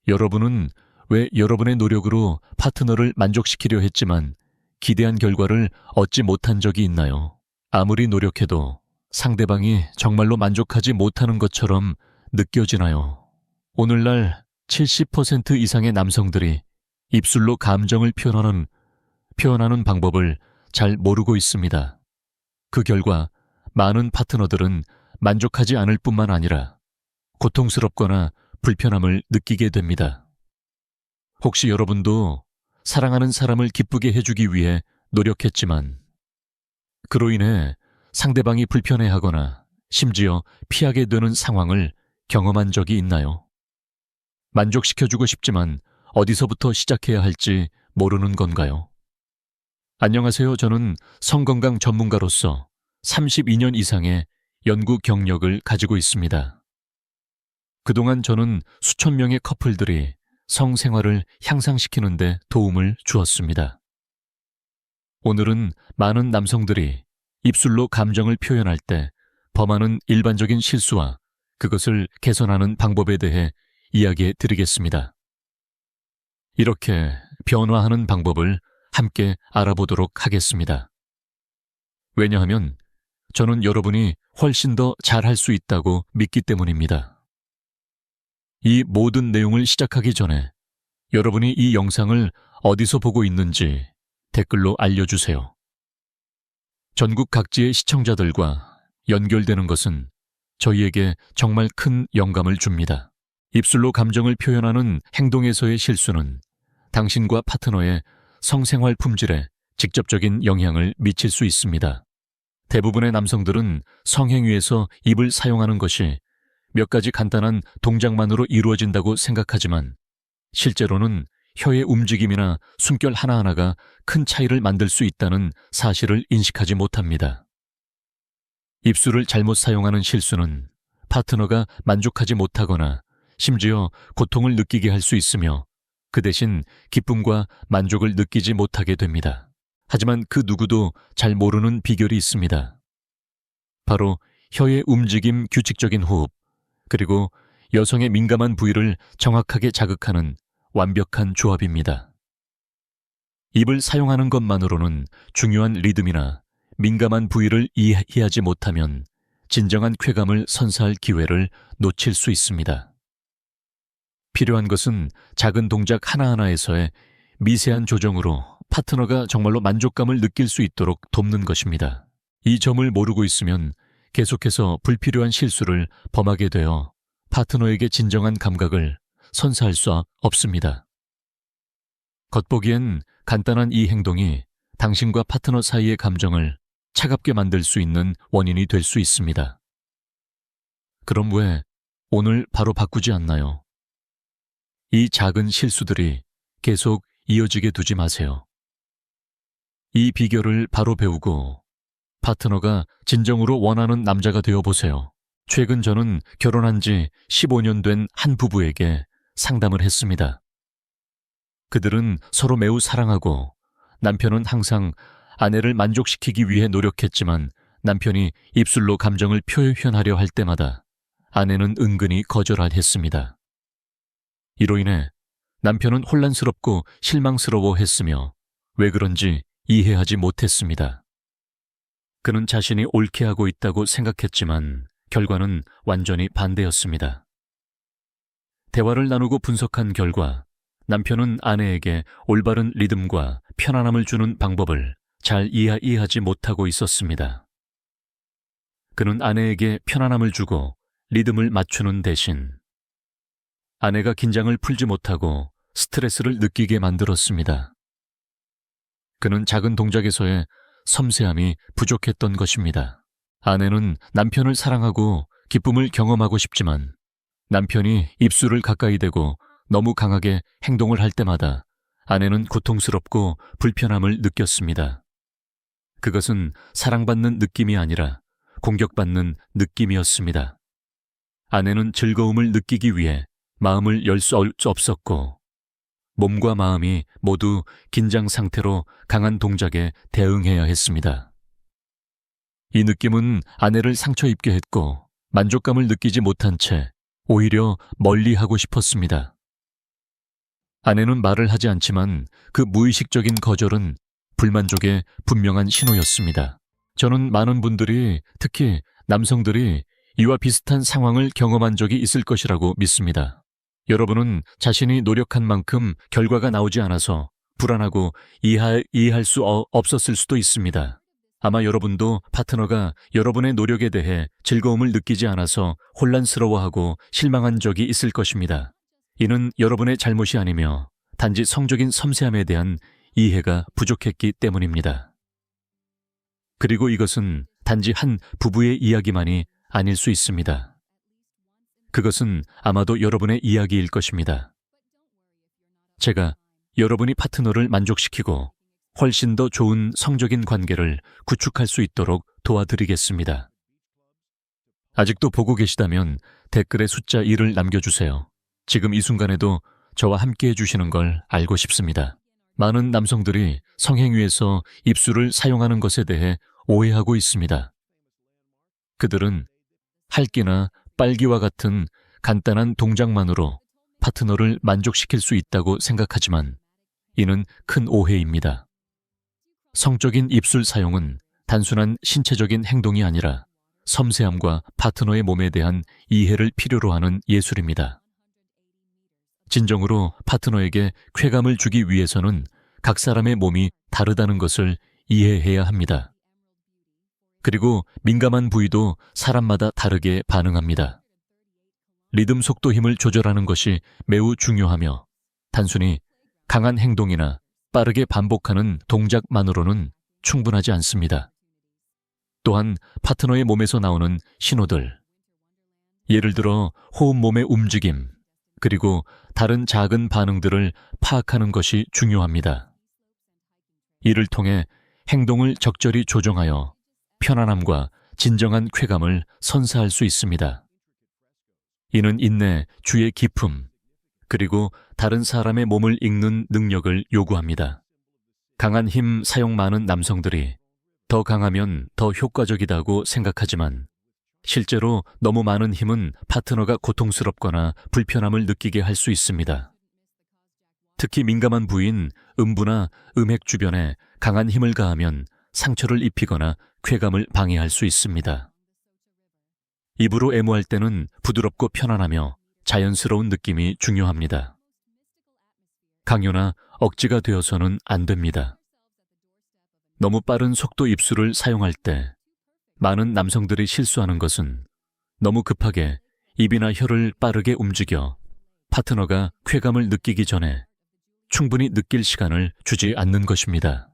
여러분은 왜 여러분의 노력으로 파트너를 만족시키려 했지만 기대한 결과를 얻지 못한 적이 있나요? 아무리 노력해도 상대방이 정말로 만족하지 못하는 것처럼 느껴지나요? 오늘날 70% 이상의 남성들이 입술로 감정을 표현하는 방법을 잘 모르고 있습니다. 그 결과 많은 파트너들은 만족하지 않을 뿐만 아니라 고통스럽거나 불편함을 느끼게 됩니다. 혹시 여러분도 사랑하는 사람을 기쁘게 해주기 위해 노력했지만 그로 인해 상대방이 불편해하거나 심지어 피하게 되는 상황을 경험한 적이 있나요? 만족시켜주고 싶지만 어디서부터 시작해야 할지 모르는 건가요? 안녕하세요. 저는 성건강 전문가로서 32년 이상의 연구 경력을 가지고 있습니다. 그동안 저는 수천 명의 커플들이 성생활을 향상시키는 데 도움을 주었습니다. 오늘은 많은 남성들이 입술로 감정을 표현할 때 범하는 일반적인 실수와 그것을 개선하는 방법에 대해 이야기해 드리겠습니다. 이렇게 변화하는 방법을 함께 알아보도록 하겠습니다. 왜냐하면 저는 여러분이 훨씬 더 잘할 수 있다고 믿기 때문입니다. 이 모든 내용을 시작하기 전에 여러분이 이 영상을 어디서 보고 있는지 댓글로 알려주세요. 전국 각지의 시청자들과 연결되는 것은 저희에게 정말 큰 영감을 줍니다. 입술로 감정을 표현하는 행동에서의 실수는 당신과 파트너의 성생활 품질에 직접적인 영향을 미칠 수 있습니다. 대부분의 남성들은 성행위에서 입을 사용하는 것이 몇 가지 간단한 동작만으로 이루어진다고 생각하지만 실제로는 혀의 움직임이나 숨결 하나하나가 큰 차이를 만들 수 있다는 사실을 인식하지 못합니다. 입술을 잘못 사용하는 실수는 파트너가 만족하지 못하거나 심지어 고통을 느끼게 할 수 있으며 그 대신 기쁨과 만족을 느끼지 못하게 됩니다. 하지만 그 누구도 잘 모르는 비결이 있습니다. 바로 혀의 움직임, 규칙적인 호흡, 그리고 여성의 민감한 부위를 정확하게 자극하는 완벽한 조합입니다. 입을 사용하는 것만으로는 중요한 리듬이나 민감한 부위를 이해하지 못하면 진정한 쾌감을 선사할 기회를 놓칠 수 있습니다. 필요한 것은 작은 동작 하나하나에서의 미세한 조정으로 파트너가 정말로 만족감을 느낄 수 있도록 돕는 것입니다. 이 점을 모르고 있으면 계속해서 불필요한 실수를 범하게 되어 파트너에게 진정한 감각을 선사할 수 없습니다. 겉보기엔 간단한 이 행동이 당신과 파트너 사이의 감정을 차갑게 만들 수 있는 원인이 될 수 있습니다. 그럼 왜 오늘 바로 바꾸지 않나요? 이 작은 실수들이 계속 이어지게 두지 마세요. 이 비결을 바로 배우고 파트너가 진정으로 원하는 남자가 되어 보세요. 최근 저는 결혼한 지 15년 된 한 부부에게 상담을 했습니다. 그들은 서로 매우 사랑하고 남편은 항상 아내를 만족시키기 위해 노력했지만 남편이 입술로 감정을 표현하려 할 때마다 아내는 은근히 거절했습니다. 이로 인해 남편은 혼란스럽고 실망스러워했으며 왜 그런지 이해하지 못했습니다. 그는 자신이 옳게 하고 있다고 생각했지만 결과는 완전히 반대였습니다. 대화를 나누고 분석한 결과 남편은 아내에게 올바른 리듬과 편안함을 주는 방법을 잘 이해하지 못하고 있었습니다. 그는 아내에게 편안함을 주고 리듬을 맞추는 대신 아내가 긴장을 풀지 못하고 스트레스를 느끼게 만들었습니다. 그는 작은 동작에서의 섬세함이 부족했던 것입니다. 아내는 남편을 사랑하고 기쁨을 경험하고 싶지만 남편이 입술을 가까이 대고 너무 강하게 행동을 할 때마다 아내는 고통스럽고 불편함을 느꼈습니다. 그것은 사랑받는 느낌이 아니라 공격받는 느낌이었습니다. 아내는 즐거움을 느끼기 위해 마음을 열 수 없었고 몸과 마음이 모두 긴장 상태로 강한 동작에 대응해야 했습니다. 이 느낌은 아내를 상처 입게 했고 만족감을 느끼지 못한 채 오히려 멀리하고 싶었습니다. 아내는 말을 하지 않지만 그 무의식적인 거절은 불만족의 분명한 신호였습니다. 저는 많은 분들이, 특히 남성들이 이와 비슷한 상황을 경험한 적이 있을 것이라고 믿습니다. 여러분은 자신이 노력한 만큼 결과가 나오지 않아서 불안하고 이해할 수 없었을 수도 있습니다. 아마 여러분도 파트너가 여러분의 노력에 대해 즐거움을 느끼지 않아서 혼란스러워하고 실망한 적이 있을 것입니다. 이는 여러분의 잘못이 아니며 단지 성적인 섬세함에 대한 이해가 부족했기 때문입니다. 그리고 이것은 단지 한 부부의 이야기만이 아닐 수 있습니다. 그것은 아마도 여러분의 이야기일 것입니다. 제가 여러분이 파트너를 만족시키고 훨씬 더 좋은 성적인 관계를 구축할 수 있도록 도와드리겠습니다. 아직도 보고 계시다면 댓글에 숫자 1을 남겨주세요. 지금 이 순간에도 저와 함께 해주시는 걸 알고 싶습니다. 많은 남성들이 성행위에서 입술을 사용하는 것에 대해 오해하고 있습니다. 그들은 핥기나 빨기와 같은 간단한 동작만으로 파트너를 만족시킬 수 있다고 생각하지만 이는 큰 오해입니다. 성적인 입술 사용은 단순한 신체적인 행동이 아니라 섬세함과 파트너의 몸에 대한 이해를 필요로 하는 예술입니다. 진정으로 파트너에게 쾌감을 주기 위해서는 각 사람의 몸이 다르다는 것을 이해해야 합니다. 그리고 민감한 부위도 사람마다 다르게 반응합니다. 리듬 속도 힘을 조절하는 것이 매우 중요하며 단순히 강한 행동이나 빠르게 반복하는 동작만으로는 충분하지 않습니다. 또한 파트너의 몸에서 나오는 신호들, 예를 들어 호흡, 몸의 움직임, 그리고 다른 작은 반응들을 파악하는 것이 중요합니다. 이를 통해 행동을 적절히 조정하여 편안함과 진정한 쾌감을 선사할 수 있습니다. 이는 인내, 주의 깊음, 그리고 다른 사람의 몸을 읽는 능력을 요구합니다. 강한 힘 사용 많은 남성들이 더 강하면 더 효과적이다고 생각하지만 실제로 너무 많은 힘은 파트너가 고통스럽거나 불편함을 느끼게 할 수 있습니다. 특히 민감한 부위인 음부나 음핵 주변에 강한 힘을 가하면 상처를 입히거나 쾌감을 방해할 수 있습니다. 입으로 애무할 때는 부드럽고 편안하며 자연스러운 느낌이 중요합니다. 강요나 억지가 되어서는 안 됩니다. 너무 빠른 속도 입술을 사용할 때 많은 남성들이 실수하는 것은 너무 급하게 입이나 혀를 빠르게 움직여 파트너가 쾌감을 느끼기 전에 충분히 느낄 시간을 주지 않는 것입니다.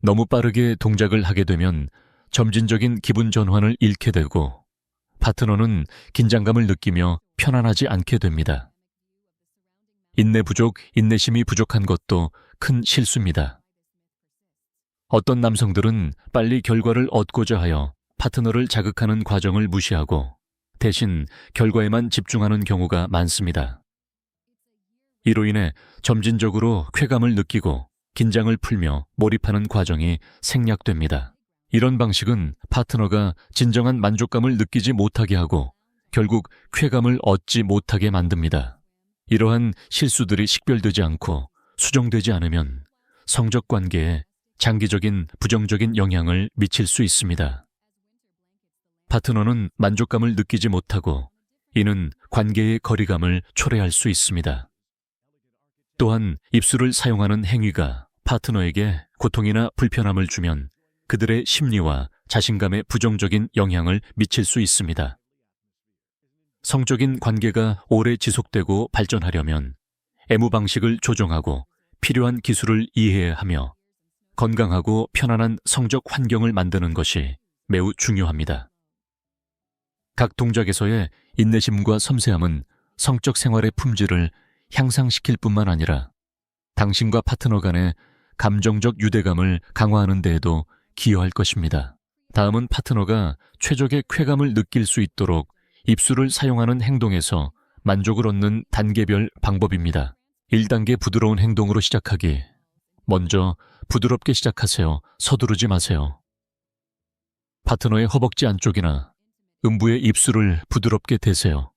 너무 빠르게 동작을 하게 되면 점진적인 기분 전환을 잃게 되고 파트너는 긴장감을 느끼며 편안하지 않게 됩니다. 인내 부족, 인내심이 부족한 것도 큰 실수입니다. 어떤 남성들은 빨리 결과를 얻고자 하여 파트너를 자극하는 과정을 무시하고 대신 결과에만 집중하는 경우가 많습니다. 이로 인해 점진적으로 쾌감을 느끼고 긴장을 풀며 몰입하는 과정이 생략됩니다. 이런 방식은 파트너가 진정한 만족감을 느끼지 못하게 하고 결국 쾌감을 얻지 못하게 만듭니다. 이러한 실수들이 식별되지 않고 수정되지 않으면 성적 관계에 장기적인 부정적인 영향을 미칠 수 있습니다. 파트너는 만족감을 느끼지 못하고 이는 관계의 거리감을 초래할 수 있습니다. 또한 입술을 사용하는 행위가 파트너에게 고통이나 불편함을 주면 그들의 심리와 자신감에 부정적인 영향을 미칠 수 있습니다. 성적인 관계가 오래 지속되고 발전하려면 애무 방식을 조정하고 필요한 기술을 이해해야 하며 건강하고 편안한 성적 환경을 만드는 것이 매우 중요합니다. 각 동작에서의 인내심과 섬세함은 성적 생활의 품질을 향상시킬 뿐만 아니라 당신과 파트너 간의 감정적 유대감을 강화하는 데에도 기여할 것입니다. 다음은 파트너가 최적의 쾌감을 느낄 수 있도록 입술을 사용하는 행동에서 만족을 얻는 단계별 방법입니다. 1단계 부드러운 행동으로 시작하기. 먼저 부드럽게 시작하세요. 서두르지 마세요. 파트너의 허벅지 안쪽이나 음부의 입술을 부드럽게 대세요.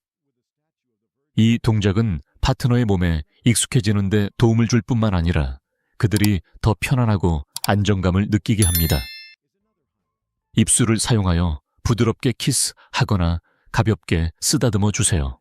이 동작은 파트너의 몸에 익숙해지는데 도움을 줄 뿐만 아니라 그들이 더 편안하고 안정감을 느끼게 합니다. 입술을 사용하여 부드럽게 키스하거나 가볍게 쓰다듬어 주세요.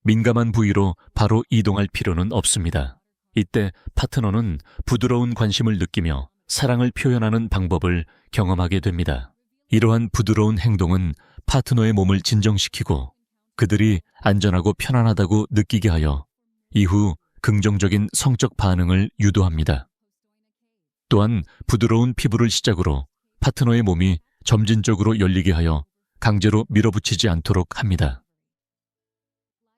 민감한 부위로 바로 이동할 필요는 없습니다. 이때 파트너는 부드러운 관심을 느끼며 사랑을 표현하는 방법을 경험하게 됩니다. 이러한 부드러운 행동은 파트너의 몸을 진정시키고 그들이 안전하고 편안하다고 느끼게 하여 이후 긍정적인 성적 반응을 유도합니다. 또한 부드러운 피부를 시작으로 파트너의 몸이 점진적으로 열리게 하여 강제로 밀어붙이지 않도록 합니다.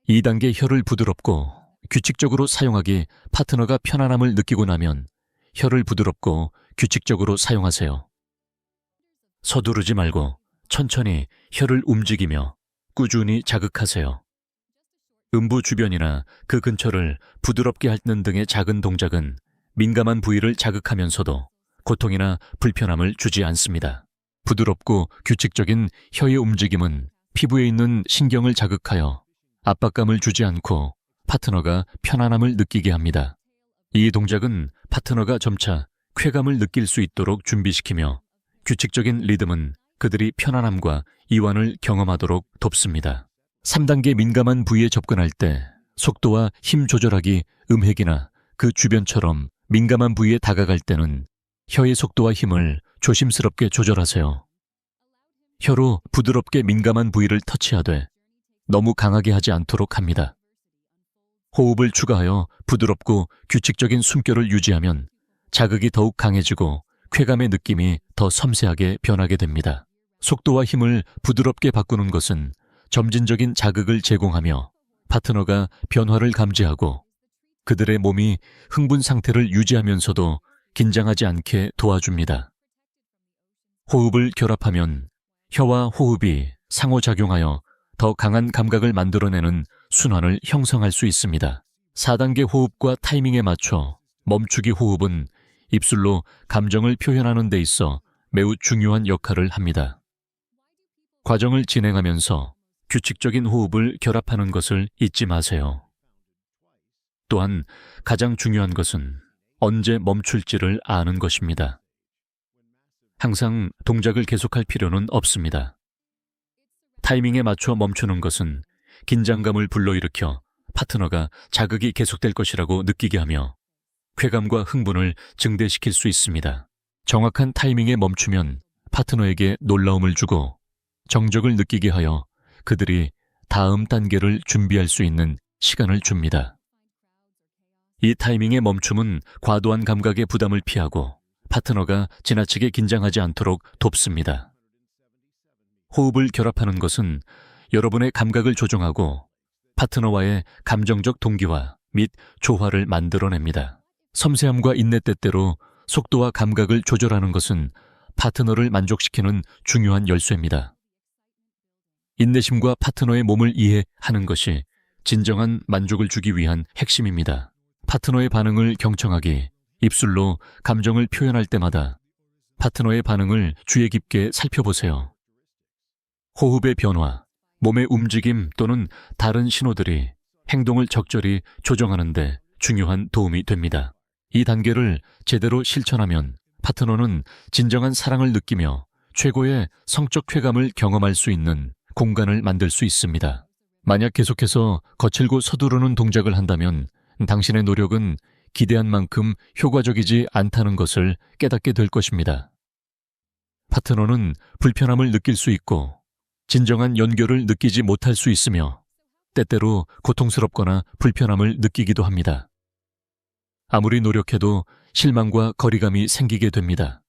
2단계 혀를 부드럽고 규칙적으로 사용하기. 파트너가 편안함을 느끼고 나면 혀를 부드럽고 규칙적으로 사용하세요. 서두르지 말고 천천히 혀를 움직이며 꾸준히 자극하세요. 음부 주변이나 그 근처를 부드럽게 핥는 등의 작은 동작은 민감한 부위를 자극하면서도 고통이나 불편함을 주지 않습니다. 부드럽고 규칙적인 혀의 움직임은 피부에 있는 신경을 자극하여 압박감을 주지 않고 파트너가 편안함을 느끼게 합니다. 이 동작은 파트너가 점차 쾌감을 느낄 수 있도록 준비시키며 규칙적인 리듬은 그들이 편안함과 이완을 경험하도록 돕습니다. 3단계 민감한 부위에 접근할 때 속도와 힘 조절하기. 음핵이나 그 주변처럼 민감한 부위에 다가갈 때는 혀의 속도와 힘을 조심스럽게 조절하세요. 혀로 부드럽게 민감한 부위를 터치하되 너무 강하게 하지 않도록 합니다. 호흡을 추가하여 부드럽고 규칙적인 숨결을 유지하면 자극이 더욱 강해지고 쾌감의 느낌이 더 섬세하게 변하게 됩니다. 속도와 힘을 부드럽게 바꾸는 것은 점진적인 자극을 제공하며 파트너가 변화를 감지하고 그들의 몸이 흥분 상태를 유지하면서도 긴장하지 않게 도와줍니다. 호흡을 결합하면 혀와 호흡이 상호작용하여 더 강한 감각을 만들어내는 순환을 형성할 수 있습니다. 4단계 호흡과 타이밍에 맞춰 멈추기. 호흡은 입술로 감정을 표현하는 데 있어 매우 중요한 역할을 합니다. 과정을 진행하면서 규칙적인 호흡을 결합하는 것을 잊지 마세요. 또한 가장 중요한 것은 언제 멈출지를 아는 것입니다. 항상 동작을 계속할 필요는 없습니다. 타이밍에 맞춰 멈추는 것은 긴장감을 불러일으켜 파트너가 자극이 계속될 것이라고 느끼게 하며 쾌감과 흥분을 증대시킬 수 있습니다. 정확한 타이밍에 멈추면 파트너에게 놀라움을 주고 정적을 느끼게 하여 그들이 다음 단계를 준비할 수 있는 시간을 줍니다. 이 타이밍의 멈춤은 과도한 감각의 부담을 피하고 파트너가 지나치게 긴장하지 않도록 돕습니다. 호흡을 결합하는 것은 여러분의 감각을 조정하고 파트너와의 감정적 동기화 및 조화를 만들어냅니다. 섬세함과 인내 때때로 속도와 감각을 조절하는 것은 파트너를 만족시키는 중요한 열쇠입니다. 인내심과 파트너의 몸을 이해하는 것이 진정한 만족을 주기 위한 핵심입니다. 파트너의 반응을 경청하기. 입술로 감정을 표현할 때마다 파트너의 반응을 주의 깊게 살펴보세요. 호흡의 변화, 몸의 움직임 또는 다른 신호들이 행동을 적절히 조정하는 데 중요한 도움이 됩니다. 이 단계를 제대로 실천하면 파트너는 진정한 사랑을 느끼며 최고의 성적 쾌감을 경험할 수 있는 공간을 만들 수 있습니다. 만약 계속해서 거칠고 서두르는 동작을 한다면 당신의 노력은 기대한 만큼 효과적이지 않다는 것을 깨닫게 될 것입니다. 파트너는 불편함을 느낄 수 있고 진정한 연결을 느끼지 못할 수 있으며 때때로 고통스럽거나 불편함을 느끼기도 합니다. 아무리 노력해도 실망과 거리감이 생기게 됩니다.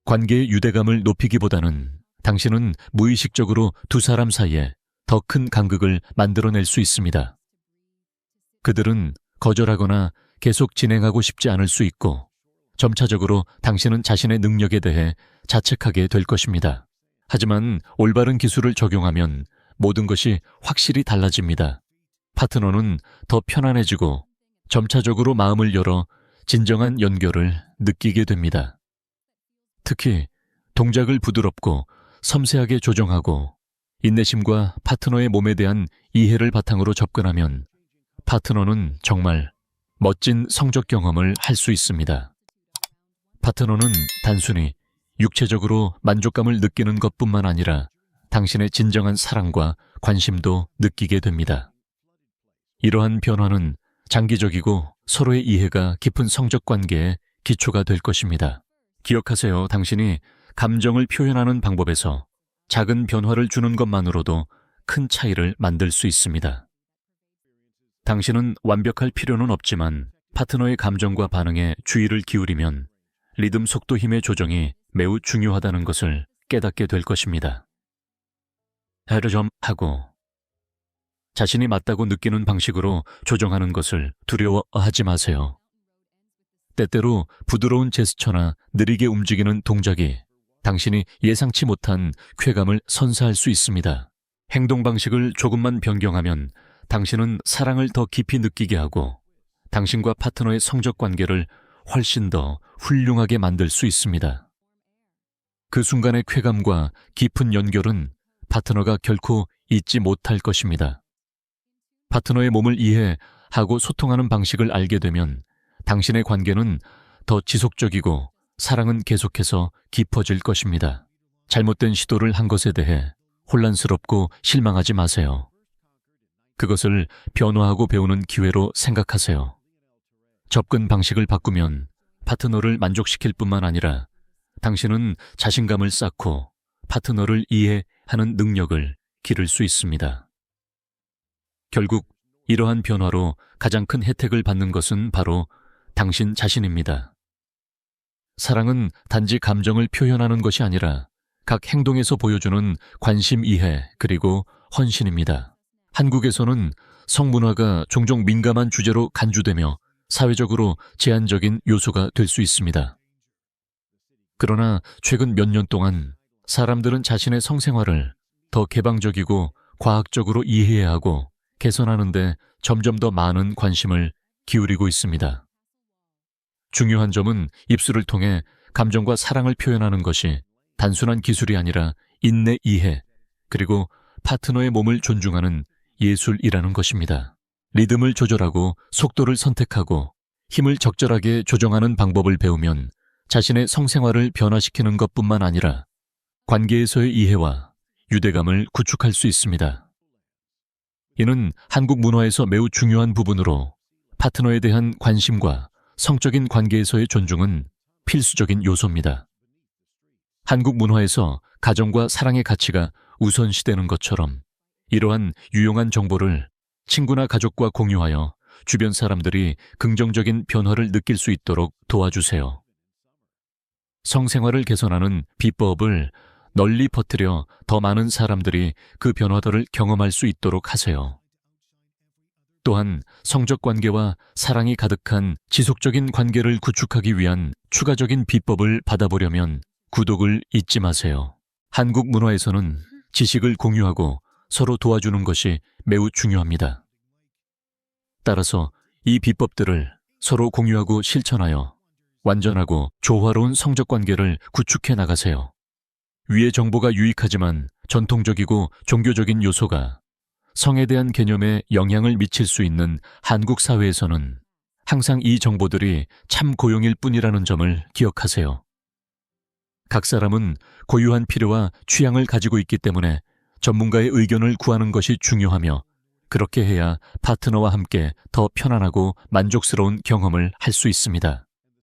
관계의 유대감을 높이기보다는 당신은 무의식적으로 두 사람 사이에 더 큰 간극을 만들어낼 수 있습니다. 그들은 거절하거나 계속 진행하고 싶지 않을 수 있고 점차적으로 당신은 자신의 능력에 대해 자책하게 될 것입니다. 하지만 올바른 기술을 적용하면 모든 것이 확실히 달라집니다. 파트너는 더 편안해지고 점차적으로 마음을 열어 진정한 연결을 느끼게 됩니다. 특히 동작을 부드럽고 섬세하게 조정하고 인내심과 파트너의 몸에 대한 이해를 바탕으로 접근하면 파트너는 정말 멋진 성적 경험을 할 수 있습니다. 파트너는 단순히 육체적으로 만족감을 느끼는 것뿐만 아니라 당신의 진정한 사랑과 관심도 느끼게 됩니다. 이러한 변화는 장기적이고 서로의 이해가 깊은 성적 관계의 기초가 될 것입니다. 기억하세요. 당신이 감정을 표현하는 방법에서 작은 변화를 주는 것만으로도 큰 차이를 만들 수 있습니다. 당신은 완벽할 필요는 없지만 파트너의 감정과 반응에 주의를 기울이면 리듬 속도 힘의 조정이 매우 중요하다는 것을 깨닫게 될 것입니다. 해를 좀 하고 자신이 맞다고 느끼는 방식으로 조정하는 것을 두려워하지 마세요. 때때로 부드러운 제스처나 느리게 움직이는 동작이 당신이 예상치 못한 쾌감을 선사할 수 있습니다. 행동 방식을 조금만 변경하면 당신은 사랑을 더 깊이 느끼게 하고 당신과 파트너의 성적 관계를 훨씬 더 훌륭하게 만들 수 있습니다. 그 순간의 쾌감과 깊은 연결은 파트너가 결코 잊지 못할 것입니다. 파트너의 몸을 이해하고 소통하는 방식을 알게 되면 당신의 관계는 더 지속적이고 사랑은 계속해서 깊어질 것입니다. 잘못된 시도를 한 것에 대해 혼란스럽고 실망하지 마세요. 그것을 변화하고 배우는 기회로 생각하세요. 접근 방식을 바꾸면 파트너를 만족시킬 뿐만 아니라 당신은 자신감을 쌓고 파트너를 이해하는 능력을 기를 수 있습니다. 결국 이러한 변화로 가장 큰 혜택을 받는 것은 바로 당신 자신입니다. 사랑은 단지 감정을 표현하는 것이 아니라 각 행동에서 보여주는 관심 이해 그리고 헌신입니다. 한국에서는 성문화가 종종 민감한 주제로 간주되며 사회적으로 제한적인 요소가 될 수 있습니다. 그러나 최근 몇 년 동안 사람들은 자신의 성생활을 더 개방적이고 과학적으로 이해해야 하고 개선하는 데 점점 더 많은 관심을 기울이고 있습니다. 중요한 점은 입술을 통해 감정과 사랑을 표현하는 것이 단순한 기술이 아니라 인내 이해 그리고 파트너의 몸을 존중하는 예술이라는 것입니다. 리듬을 조절하고 속도를 선택하고 힘을 적절하게 조정하는 방법을 배우면 자신의 성생활을 변화시키는 것뿐만 아니라 관계에서의 이해와 유대감을 구축할 수 있습니다. 이는 한국 문화에서 매우 중요한 부분으로 파트너에 대한 관심과 성적인 관계에서의 존중은 필수적인 요소입니다. 한국 문화에서 가정과 사랑의 가치가 우선시되는 것처럼 이러한 유용한 정보를 친구나 가족과 공유하여 주변 사람들이 긍정적인 변화를 느낄 수 있도록 도와주세요. 성생활을 개선하는 비법을 널리 퍼뜨려 더 많은 사람들이 그 변화들을 경험할 수 있도록 하세요. 또한 성적 관계와 사랑이 가득한 지속적인 관계를 구축하기 위한 추가적인 비법을 받아보려면 구독을 잊지 마세요. 한국 문화에서는 지식을 공유하고 서로 도와주는 것이 매우 중요합니다. 따라서 이 비법들을 서로 공유하고 실천하여 완전하고 조화로운 성적 관계를 구축해 나가세요. 위의 정보가 유익하지만 전통적이고 종교적인 요소가 성에 대한 개념에 영향을 미칠 수 있는 한국 사회에서는 항상 이 정보들이 참 고용일 뿐이라는 점을 기억하세요. 각 사람은 고유한 필요와 취향을 가지고 있기 때문에 전문가의 의견을 구하는 것이 중요하며 그렇게 해야 파트너와 함께 더 편안하고 만족스러운 경험을 할 수 있습니다.